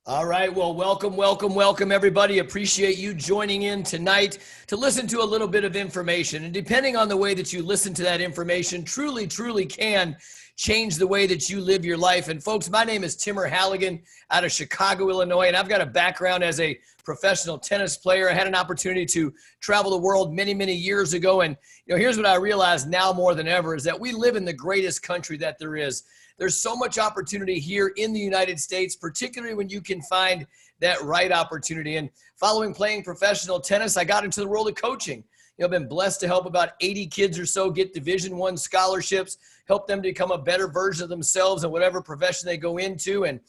All right. Well, welcome, everybody. Appreciate you joining in tonight to listen to a little bit of information. And depending on the way that you listen to that information, truly can change the way that you live your life. And folks, my name is Timur Halligan out of Chicago, Illinois, and I've got a background as a professional tennis player. I had an opportunity to travel the world many years ago. And here's what I realize now more than ever is that we live in the greatest country that there is. There's so much opportunity here in the United States, particularly when you can find that right opportunity. And following playing professional tennis, I got into the world of coaching. I've been blessed to help about 80 kids or so get Division I scholarships, help them become a better version of themselves in whatever profession they go into, and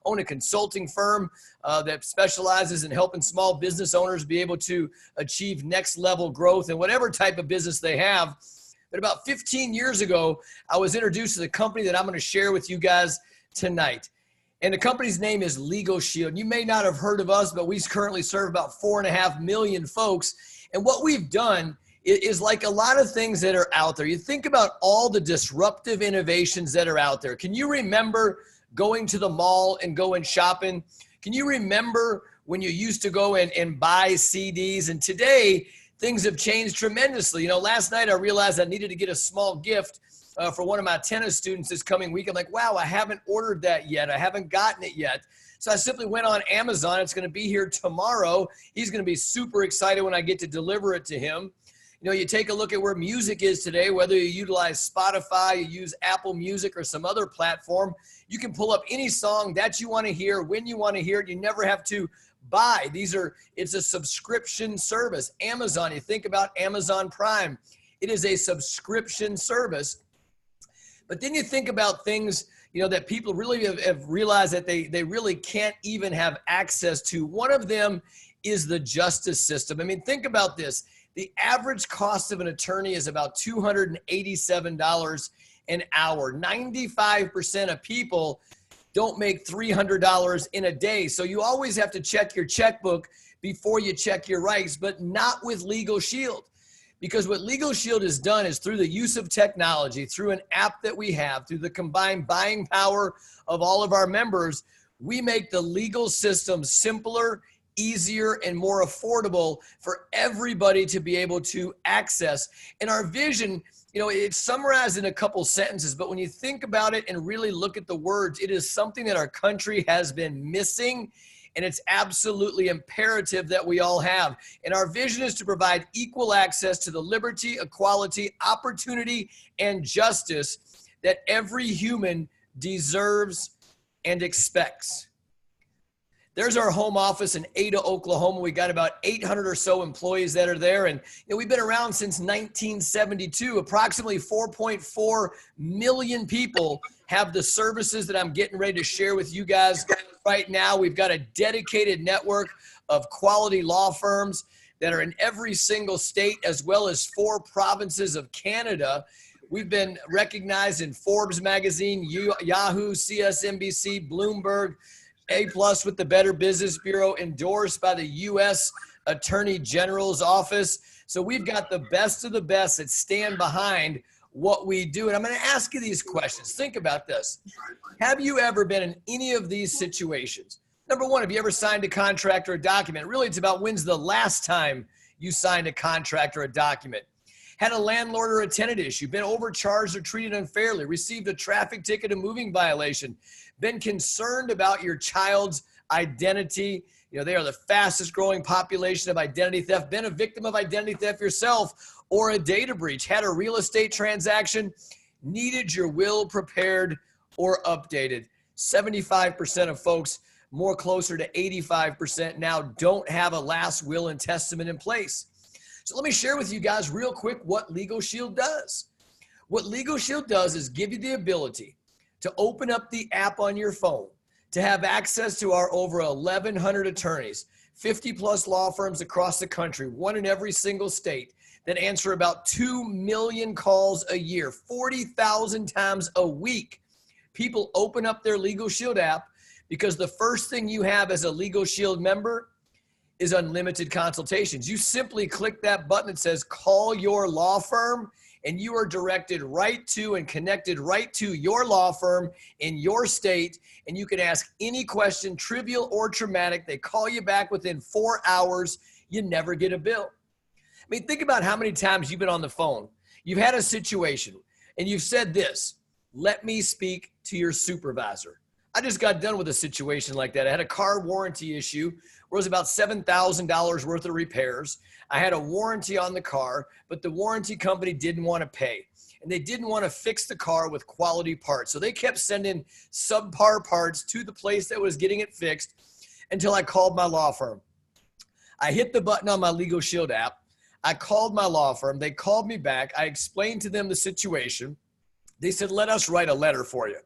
own a consulting firm that specializes in helping small business owners be able to achieve next level growth in whatever type of business they have. But about 15 years ago, I was introduced to the company that I'm going to share with you guys tonight. And the company's name is Legal Shield. You may not have heard of us, but we currently serve about 4.5 million folks. And what we've done is like a lot of things that are out there. You think about all the disruptive innovations that are out there. Can you remember going to the mall and going shopping? Can you remember when you used to go and buy CDs? And today, things have changed tremendously. Last night I realized I needed to get a small gift for one of my tennis students this coming week. I'm like, wow, I haven't ordered that yet. I haven't gotten it yet. So I simply went on Amazon. It's going to be here tomorrow. He's going to be super excited when I get to deliver it to him. You take a look at where music is today, whether you utilize Spotify, you use Apple Music or some other platform, you can pull up any song that you want to hear, when you want to hear it. You never have to buy. It's a subscription service. Amazon, you think about Amazon Prime. It is a subscription service. But then you think about things, that people really have realized that they really can't even have access to. One of them is the justice system. I mean, think about this. The average cost of an attorney is about $287 an hour. 95% of people don't make $300 in a day. So you always have to check your checkbook before you check your rights, but not with Legal Shield. Because what Legal Shield has done is through the use of technology, through an app that we have, through the combined buying power of all of our members, we make the legal system simpler, easier, and more affordable for everybody to be able to access. And our vision, it's summarized in a couple sentences, but when you think about it and really look at the words, it is something that our country has been missing, and it's absolutely imperative that we all have. And our vision is to provide equal access to the liberty, equality, opportunity, and justice that every human deserves and expects. There's our home office in Ada, Oklahoma. We got about 800 or so employees that are there. And we've been around since 1972. Approximately 4.4 million people have the services that I'm getting ready to share with you guys right now. We've got a dedicated network of quality law firms that are in every single state, as well as 4 provinces of Canada. We've been recognized in Forbes magazine, Yahoo, CSNBC, Bloomberg, A+ with the Better Business Bureau, endorsed by the U.S. Attorney General's office. So we've got the best of the best that stand behind what we do. And I'm going to ask you these questions. Think about this. Have you ever been in any of these situations? Number one, have you ever signed a contract or a document? Really, it's about when's the last time you signed a contract or a document. Had a landlord or a tenant issue, been overcharged or treated unfairly, received a traffic ticket, a moving violation, been concerned about your child's identity. They are the fastest growing population of identity theft, been a victim of identity theft yourself, or a data breach, had a real estate transaction, needed your will prepared or updated. 75% of folks, more closer to 85% now, don't have a last will and testament in place. So let me share with you guys real quick what Legal Shield does. What Legal Shield does is give you the ability to open up the app on your phone, to have access to our over 1,100 attorneys, 50 plus law firms across the country, one in every single state, that answer about 2 million calls a year, 40,000 times a week. People open up their Legal Shield app because the first thing you have as a Legal Shield member is unlimited consultations. You simply click that button that says call your law firm, and you are directed right to and connected right to your law firm in your state, and you can ask any question, trivial or traumatic. They call you back within 4 hours. You never get a bill. I mean, think about how many times you've been on the phone. You've had a situation and you've said this, let me speak to your supervisor. I just got done with a situation like that. I had a car warranty issue where it was about $7,000 worth of repairs. I had a warranty on the car, but the warranty company didn't want to pay. And they didn't want to fix the car with quality parts. So they kept sending subpar parts to the place that was getting it fixed until I called my law firm. I hit the button on my Legal Shield app. I called my law firm. They called me back. I explained to them the situation. They said, let us write a letter for you,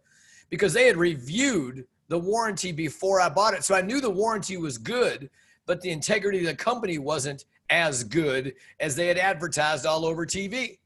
because they had reviewed the warranty before I bought it. So I knew the warranty was good, but the integrity of the company wasn't as good as they had advertised all over TV.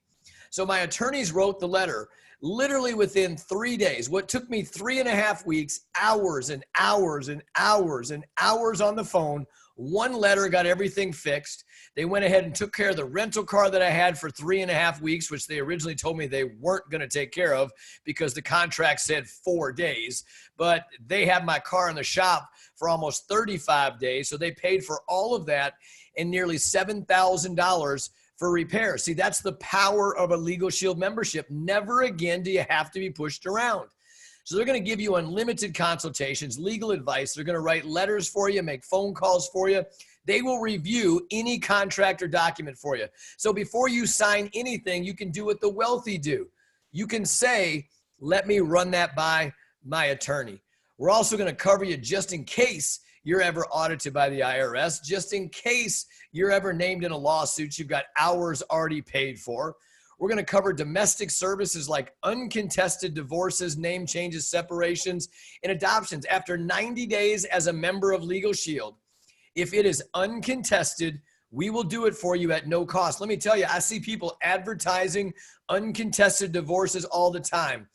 So my attorneys wrote the letter literally within 3 days. What took me 3.5 weeks, hours and hours and hours and hours on the phone. One letter got everything fixed. They went ahead and took care of the rental car that I had for 3.5 weeks, which they originally told me they weren't going to take care of because the contract said 4 days. But they had my car in the shop for almost 35 days. So they paid for all of that and nearly $7,000 for repairs. See, that's the power of a Legal Shield membership. Never again do you have to be pushed around. So they're going to give you unlimited consultations, legal advice. They're going to write letters for you, make phone calls for you. They will review any contract or document for you. So before you sign anything, you can do what the wealthy do. You can say, let me run that by my attorney. We're also going to cover you just in case you're ever audited by the IRS, just in case you're ever named in a lawsuit, you've got hours already paid for. We're going to cover domestic services like uncontested divorces, name changes, separations, and adoptions. After 90 days as a member of Legal Shield, if it is uncontested, we will do it for you at no cost. Let me tell you, I see people advertising uncontested divorces all the time.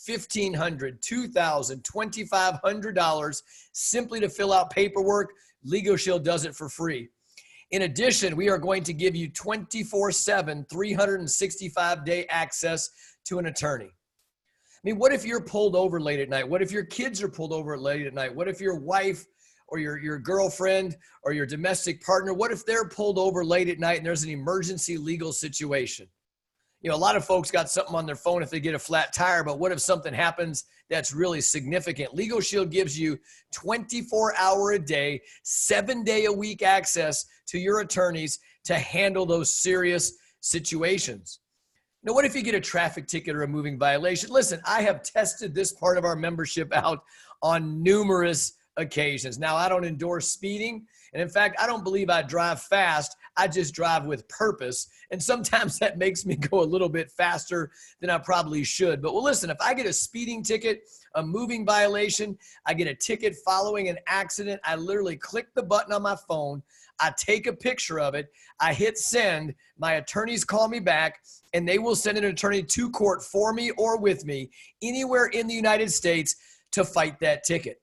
$1,500, $2,000, $2,500 simply to fill out paperwork. Legal Shield does it for free. In addition, we are going to give you 24/7, 365-day access to an attorney. I mean, what if you're pulled over late at night? What if your kids are pulled over late at night? What if your wife or your girlfriend or your domestic partner, what if they're pulled over late at night and there's an emergency legal situation? You know, a lot of folks got something on their phone if they get a flat tire, but what if something happens that's really significant? Legal Shield gives you 24-hour-a-day, 7-day-a-week access to your attorneys to handle those serious situations. Now, what if you get a traffic ticket or a moving violation? Listen, I have tested this part of our membership out on numerous occasions. Now, I don't endorse speeding. And in fact, I don't believe I drive fast. I just drive with purpose. And sometimes that makes me go a little bit faster than I probably should. But well, listen, if I get a speeding ticket, a moving violation, I get a ticket following an accident, I literally click the button on my phone. I take a picture of it. I hit send. My attorneys call me back and they will send an attorney to court for me or with me anywhere in the United States to fight that ticket.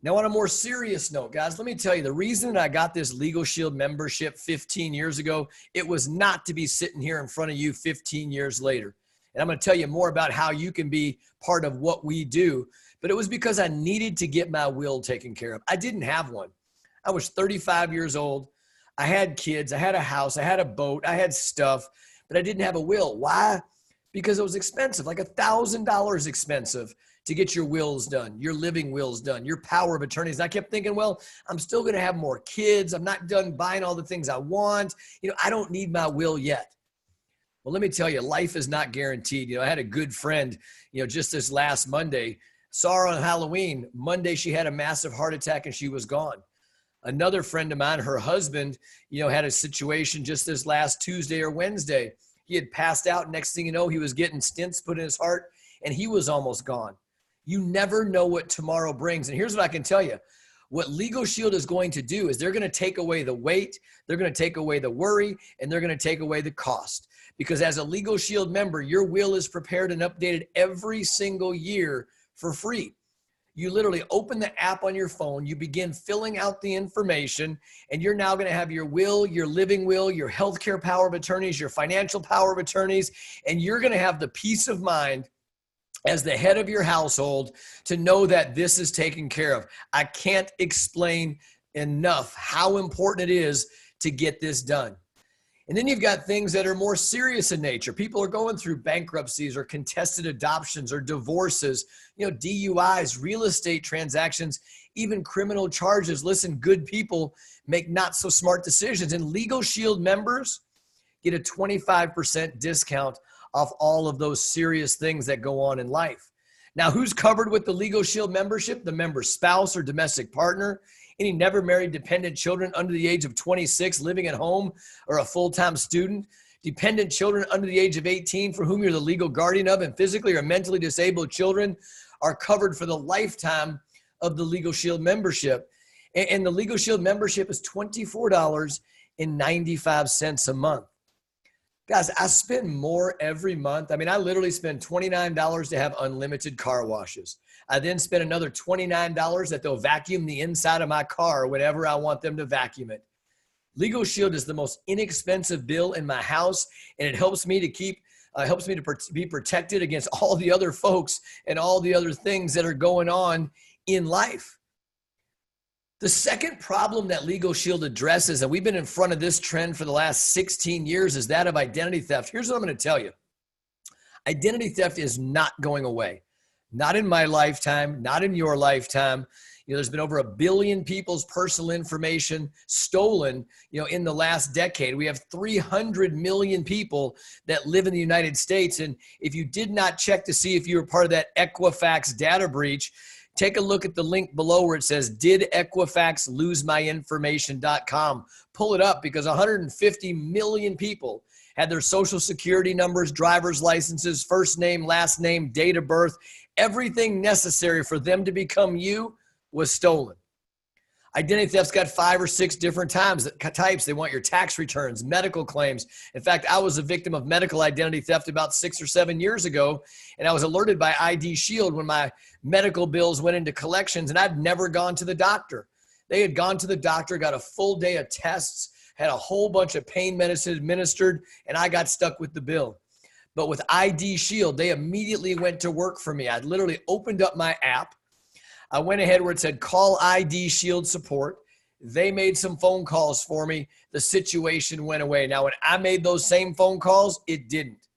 Now, on a more serious note, guys, let me tell you, the reason I got this Legal Shield membership 15 years ago, it was not to be sitting here in front of you 15 years later. And I'm going to tell you more about how you can be part of what we do. But it was because I needed to get my will taken care of. I didn't have one. I was 35 years old. I had kids. I had a house. I had a boat. I had stuff, but I didn't have a will. Why? Because it was expensive, like $1,000 expensive to get your wills done, your living wills done, your power of attorneys. And I kept thinking, well, I'm still going to have more kids. I'm not done buying all the things I want. You know, I don't need my will yet. Well, let me tell you, life is not guaranteed. You know, I had a good friend, you know, just this last Monday, saw her on Halloween. Monday, she had a massive heart attack and she was gone. Another friend of mine, her husband, you know, had a situation just this last Tuesday or Wednesday. He had passed out. Next thing you know, he was getting stents put in his heart and he was almost gone. You never know what tomorrow brings. And here's what I can tell you. What Legal Shield is going to do is they're going to take away the weight, they're going to take away the worry, and they're going to take away the cost. Because as a Legal Shield member, your will is prepared and updated every single year for free. You literally open the app on your phone, you begin filling out the information, and you're now going to have your will, your living will, your healthcare power of attorneys, your financial power of attorneys, and you're going to have the peace of mind as the head of your household to know that this is taken care of. I can't explain enough how important it is to get this done. And then you've got things that are more serious in nature. People are going through bankruptcies or contested adoptions or divorces, DUIs, real estate transactions, even criminal charges. Listen, good people make not so smart decisions. And Legal Shield members get a 25% discount off all of those serious things that go on in life. Now, who's covered with the Legal Shield membership? The member's spouse or domestic partner, any never married dependent children under the age of 26 living at home or a full-time student, dependent children under the age of 18 for whom you're the legal guardian of, and physically or mentally disabled children are covered for the lifetime of the Legal Shield membership. And the Legal Shield membership is $24.95 a month. Guys, I spend more every month. I literally spend $29 to have unlimited car washes. I then spend another $29 that they'll vacuum the inside of my car whenever I want them to vacuum it. Legal Shield is the most inexpensive bill in my house, and it helps me to be protected against all the other folks and all the other things that are going on in life. The second problem that Legal Shield addresses, and we've been in front of this trend for the last 16 years, is that of identity theft. Here's what I'm going to tell you. Identity theft is not going away. Not in my lifetime, not in your lifetime. There's been over 1 billion people's personal information stolen, in the last decade. We have 300 million people that live in the United States. And if you did not check to see if you were part of that Equifax data breach, take a look at the link below where it says, did Equifax lose my information.com. Pull it up, because 150 million people had their social security numbers, driver's licenses, first name, last name, date of birth, everything necessary for them to become you was stolen. Identity theft's got 5 or 6 different types. They want your tax returns, medical claims. In fact, I was a victim of medical identity theft about 6 or 7 years ago, and I was alerted by ID Shield when my medical bills went into collections, and I'd never gone to the doctor. They had gone to the doctor, got a full day of tests, had a whole bunch of pain medicine administered, and I got stuck with the bill. But with ID Shield, they immediately went to work for me. I literally opened up my app. I went ahead where it said call ID Shield support. They made some phone calls for me. The situation went away. Now, when I made those same phone calls, it didn't.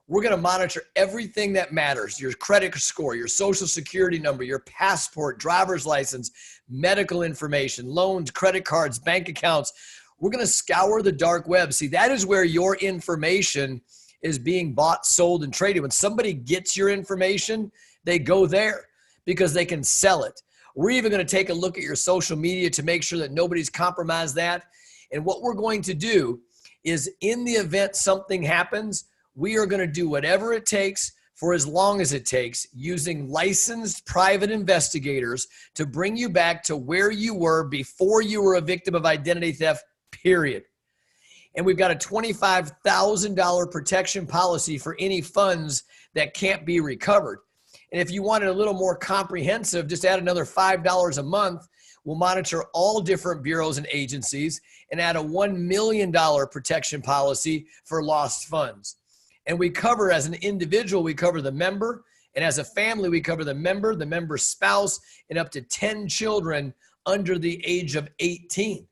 We're going to monitor everything that matters: your credit score, your social security number, your passport, driver's license, medical information, loans, credit cards, bank accounts. We're going to scour the dark web. See, that is where your information is being bought, sold, and traded. When somebody gets your information, they go there because they can sell it. We're even going to take a look at your social media to make sure that nobody's compromised that. And what we're going to do is, in the event something happens, we are going to do whatever it takes for as long as it takes, using licensed private investigators to bring you back to where you were before you were a victim of identity theft, period. And we've got a $25,000 protection policy for any funds that can't be recovered. And if you wanted a little more comprehensive, just add another $5 a month. We'll monitor all different bureaus and agencies and add a $1 million protection policy for lost funds. And we cover, as an individual, we cover the member. And as a family, we cover the member's spouse, and up to 10 children under the age of 18.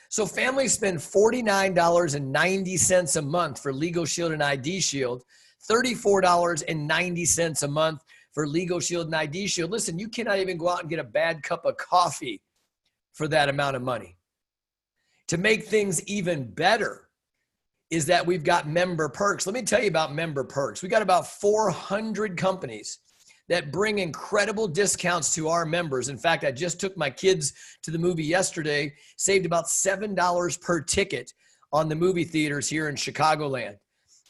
So families spend $49.90 a month for Legal Shield and ID Shield, $34.90 a month for Legal Shield and ID Shield. Listen, you cannot even go out and get a bad cup of coffee for that amount of money. To make things even better is that we've got member perks. Let me tell you about member perks. We got about 400 companies that bring incredible discounts to our members. In fact, I just took my kids to the movie yesterday, saved about $7 per ticket on the movie theaters here in Chicagoland.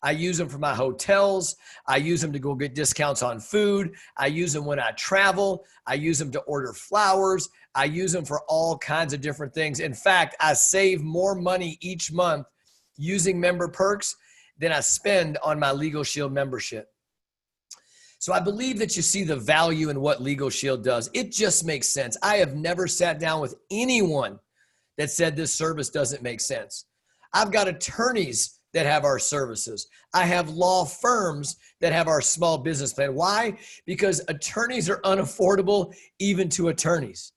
I use them for my hotels. I use them to go get discounts on food. I use them when I travel. I use them to order flowers. I use them for all kinds of different things. In fact, I save more money each month using member perks than I spend on my Legal Shield membership. So I believe that you see the value in what Legal Shield does. It just makes sense. I have never sat down with anyone that said this service doesn't make sense. I've got attorneys that have our services. I have law firms that have our small business plan. Why? Because attorneys are unaffordable even to attorneys.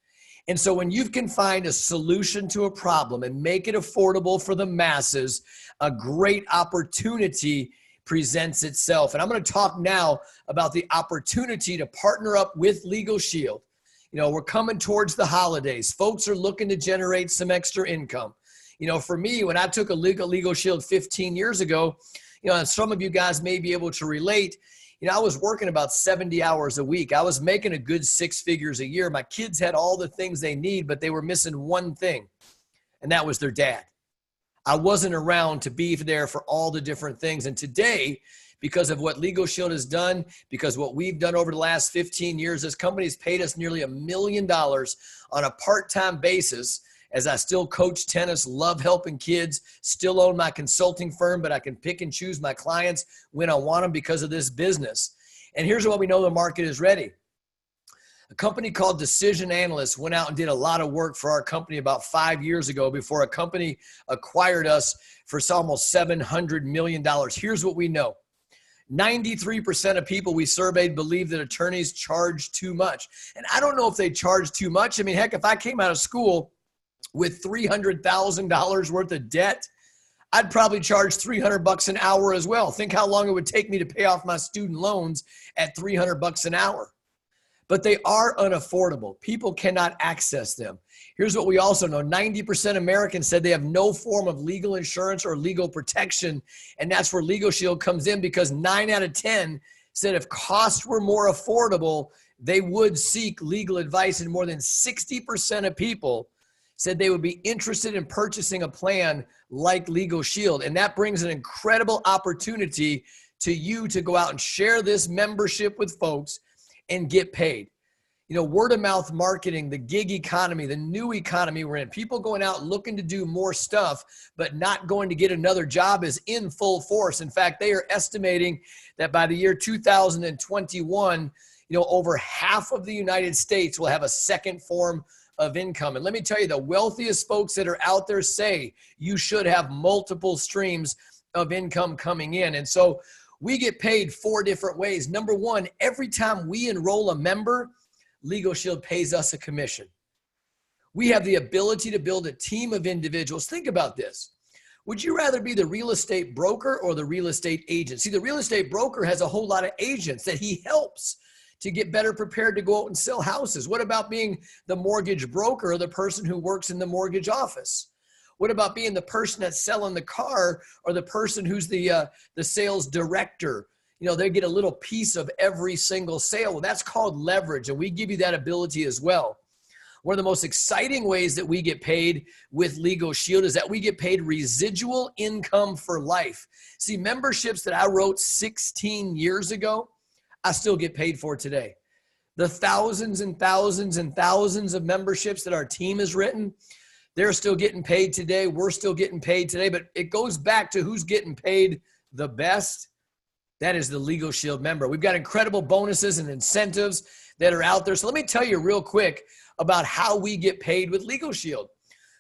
And so when you can find a solution to a problem and make it affordable for the masses, a great opportunity presents itself. And I'm going to talk now about the opportunity to partner up with Legal Shield. You know, we're coming towards the holidays. Folks are looking to generate some extra income. You know, for me, when I took a Legal Shield 15 years ago, you know, and some of you guys may be able to relate, you know, I was working about 70 hours a week. I was making a good 6 figures a year. My kids had all the things they need, but they were missing one thing, and that was their dad. I wasn't around to be there for all the different things. And today, because of what Legal Shield has done, because what we've done over the last 15 years, this company's paid us nearly $1 million on a part-time basis. As I still coach tennis, love helping kids, still own my consulting firm, but I can pick and choose my clients when I want them because of this business. And here's what we know: the market is ready. A company called Decision Analysts went out and did a lot of work for our company about 5 years ago before a company acquired us for almost $700 million. Here's what we know. 93% of people we surveyed believe that attorneys charge too much. And I don't know if they charge too much. I mean, heck, if I came out of school with $300,000 worth of debt, I'd probably charge $300 an hour as well. Think how long it would take me to pay off my student loans at $300 an hour. But they are unaffordable. People cannot access them. Here's what we also know. 90% Americans said they have no form of legal insurance or legal protection. And that's where Legal Shield comes in, because 9 out of 10 said if costs were more affordable, they would seek legal advice. And more than 60% of people said they would be interested in purchasing a plan like Legal Shield. And that brings an incredible opportunity to you to go out and share this membership with folks and get paid. You know, word of mouth marketing, the gig economy, the new economy we're in, people going out looking to do more stuff, but not going to get another job, is in full force. In fact, they are estimating that by the year 2021, you know, over half of the United States will have a second form of income. And let me tell you, the wealthiest folks that are out there say you should have multiple streams of income coming in. And so we get paid 4 different ways. Number one, every time we enroll a member, Legal Shield pays us a commission. We have the ability to build a team of individuals. Think about this. Would you rather be the real estate broker or the real estate agent? See, the real estate broker has a whole lot of agents that he helps to get better prepared to go out and sell houses. What about being the mortgage broker or the person who works in the mortgage office? What about being the person that's selling the car or the person who's the sales director? You know, they get a little piece of every single sale. Well, that's called leverage, and we give you that ability as well. One of the most exciting ways that we get paid with Legal Shield is that we get paid residual income for life. See, memberships that I wrote 16 years ago, I still get paid for today. The thousands and thousands and thousands of memberships that our team has written, they're still getting paid today. We're still getting paid today, but it goes back to who's getting paid the best. That is the Legal Shield member. We've got incredible bonuses and incentives that are out there. So let me tell you real quick about how we get paid with Legal Shield.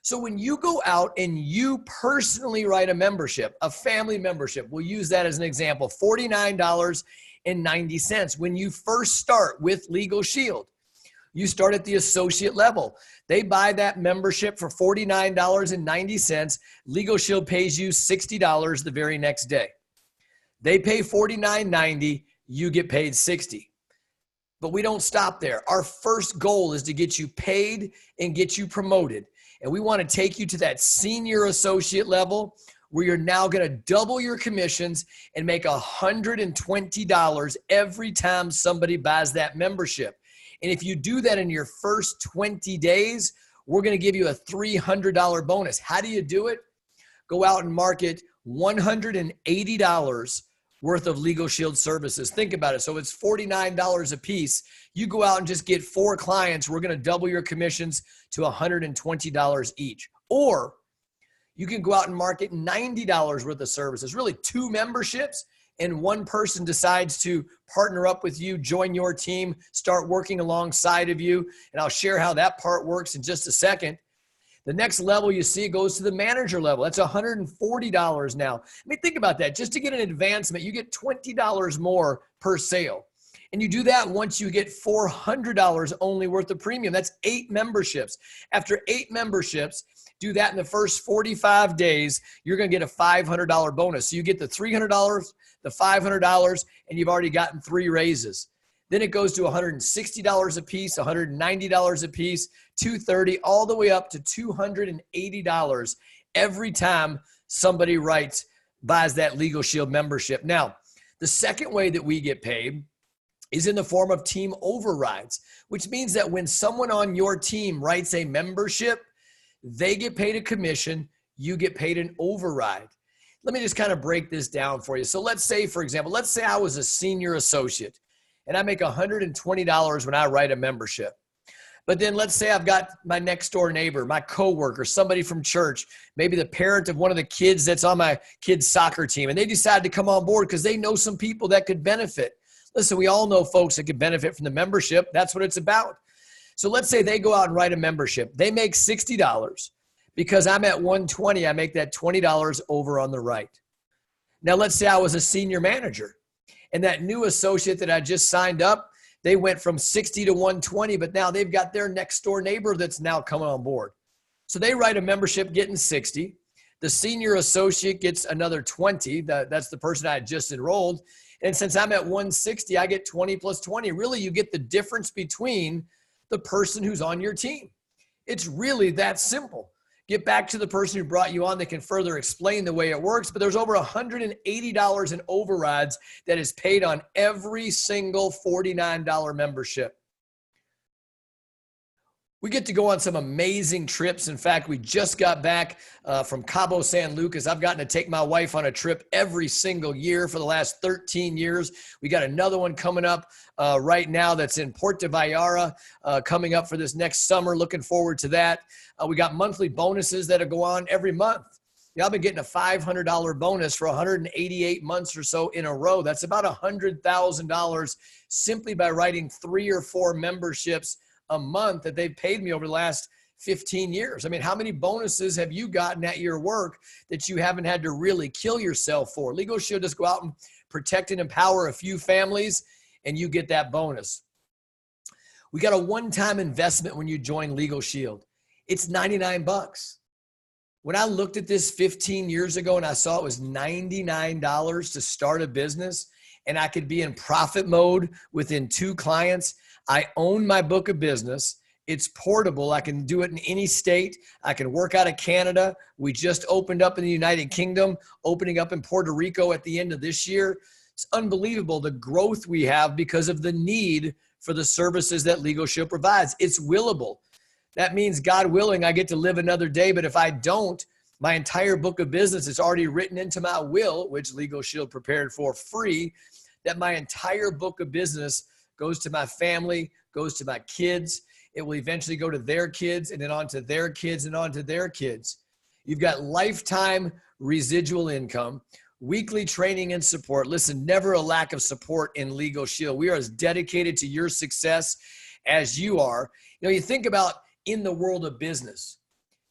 So when you go out and you personally write a membership, a family membership, we'll use that as an example, $49.90. When you first start with Legal Shield, you start at the associate level. They buy that membership for $49.90. Legal Shield pays you $60 the very next day. They pay $49.90, you get paid $60. But we don't stop there. Our first goal is to get you paid and get you promoted. And we want to take you to that senior associate level where you're now going to double your commissions and make $120 every time somebody buys that membership. And if you do that in your first 20 days, we're going to give you a $300 bonus. How do you do it? Go out and market $180 worth of Legal Shield services. Think about it. So it's $49 a piece. You go out and just get 4 clients. We're going to double your commissions to $120 each. Or you can go out and market $90 worth of services, really 2 memberships, and one person decides to partner up with you, join your team, start working alongside of you, and I'll share how that part works in just a second. The next level you see goes to the manager level. That's $140 now. I mean, think about that. Just to get an advancement, you get $20 more per sale. And you do that once you get $400 only worth of premium. That's 8 memberships. After 8 memberships, do that in the first 45 days, you're going to get a $500 bonus. So you get the $300, the $500, and you've already gotten 3 raises. Then it goes to $160 a piece, $190 a piece, $230, all the way up to $280 every time somebody buys that Legal Shield membership. Now, the second way that we get paid is in the form of team overrides, which means that when someone on your team writes a membership, they get paid a commission, you get paid an override. Let me just kind of break this down for you. So let's say, for example, let's say I was a senior associate and I make $120 when I write a membership. But then let's say I've got my next door neighbor, my coworker, somebody from church, maybe the parent of one of the kids that's on my kid's soccer team, and they decide to come on board because they know some people that could benefit. Listen, we all know folks that could benefit from the membership. That's what it's about. So let's say they go out and write a membership. They make $60. Because I'm at 120, I make that $20 over on the right. Now, let's say I was a senior manager, and that new associate that I just signed up, they went from 60 to 120, but now they've got their next door neighbor that's now coming on board. So they write a membership getting 60. The senior associate gets another 20. That's the person I had just enrolled. And since I'm at 160, I get 20 plus 20. Really, you get the difference between the person who's on your team. It's really that simple. Get back to the person who brought you on that can further explain the way it works. But there's over $180 in overrides that is paid on every single $49 membership. We get to go on some amazing trips. In fact, we just got back from Cabo San Lucas. I've gotten to take my wife on a trip every single year for the last 13 years. We got another one coming up right now that's in Puerto Vallarta coming up for this next summer. Looking forward to that. We got monthly bonuses that go on every month. I've been getting a $500 bonus for 188 months or so in a row. That's about $100,000 simply by writing 3 or 4 memberships a month that they've paid me over the last 15 years. I mean, how many bonuses have you gotten at your work that you haven't had to really kill yourself for? Legal Shield just go out and protect and empower a few families, and you get that bonus. We got a one-time investment when you join Legal Shield. It's $99. When I looked at this 15 years ago and I saw it was $99 to start a business and I could be in profit mode within 2 clients, I own my book of business. It's portable. I can do it in any state. I can work out of Canada. We just opened up in the United Kingdom, opening up in Puerto Rico at the end of this year. It's unbelievable the growth we have because of the need for the services that Legal Shield provides. It's willable. That means, God willing, I get to live another day. But if I don't, my entire book of business is already written into my will, which Legal Shield prepared for free, that my entire book of business goes to my family, goes to my kids. It will eventually go to their kids and then on to their kids and on to their kids. You've got lifetime residual income, weekly training and support. Listen, never a lack of support in Legal Shield. We are as dedicated to your success as you are. You think about in the world of business,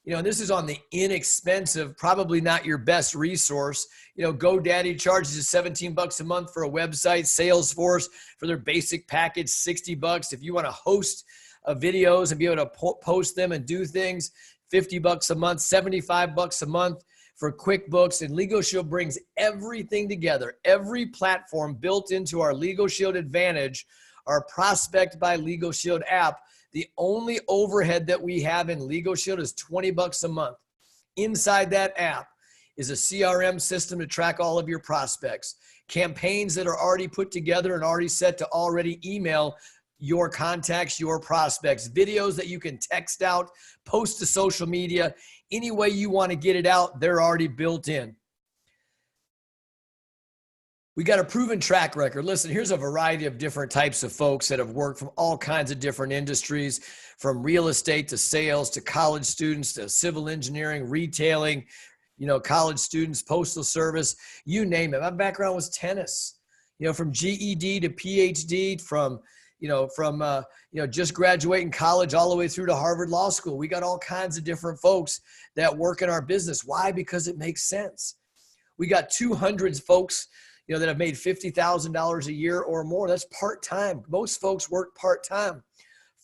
this is on the inexpensive, probably not your best resource. GoDaddy charges you $17 a month for a website. Salesforce for their basic package, $60. If you want to host videos and be able to post them and do things, $50 a month, $75 a month for QuickBooks. And Legal Shield brings everything together, every platform built into our Legal Shield Advantage, our Prospect by Legal Shield app. The only overhead that we have in Legal Shield is $20 a month. Inside that app is a CRM system to track all of your prospects, campaigns that are already put together and already set to already email your contacts, your prospects, videos that you can text out, post to social media, any way you want to get it out, they're already built in. We got a proven track record. Listen, here's a variety of different types of folks that have worked from all kinds of different industries, from real estate to sales to college students to civil engineering, retailing, college students, postal service, you name it. My background was tennis, from GED to PhD, from just graduating college all the way through to Harvard Law School. We got all kinds of different folks that work in our business. Why? Because it makes sense. We got 200 folks, that have made $50,000 a year or more. That's part-time. Most folks work part-time.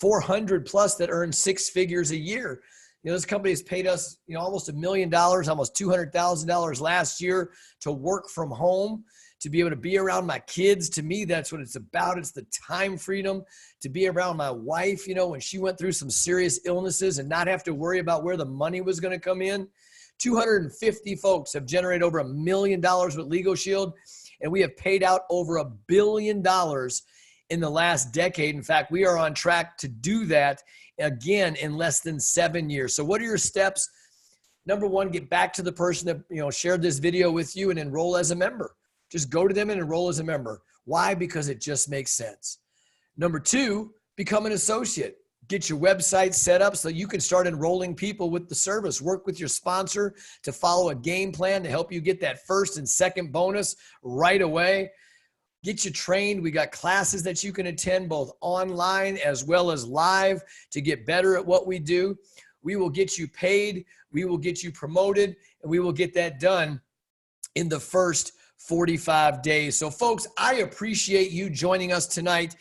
400 plus that earn six figures a year. This company has paid us, almost $1 million, almost $200,000 last year to work from home, to be able to be around my kids. To me, that's what it's about. It's the time freedom to be around my wife, when she went through some serious illnesses and not have to worry about where the money was going to come in. 250 folks have generated over $1 million with Legal Shield, and we have paid out over $1 billion in the last decade. In fact, we are on track to do that again in less than 7 years. So what are your steps? Number one, get back to the person that shared this video with you and enroll as a member. Just go to them and enroll as a member. Why? Because it just makes sense. Number two, become an associate. Get your website set up so you can start enrolling people with the service. Work with your sponsor to follow a game plan to help you get that first and second bonus right away. Get you trained. We got classes that you can attend both online as well as live to get better at what we do. We will get you paid. We will get you promoted, and we will get that done in the first 45 days. So folks, I appreciate you joining us tonight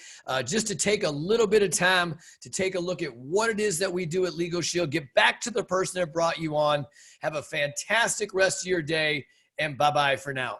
just to take a little bit of time to take a look at what it is that we do at Legal Shield. Get back to the person that brought you on. Have a fantastic rest of your day, and bye-bye for now.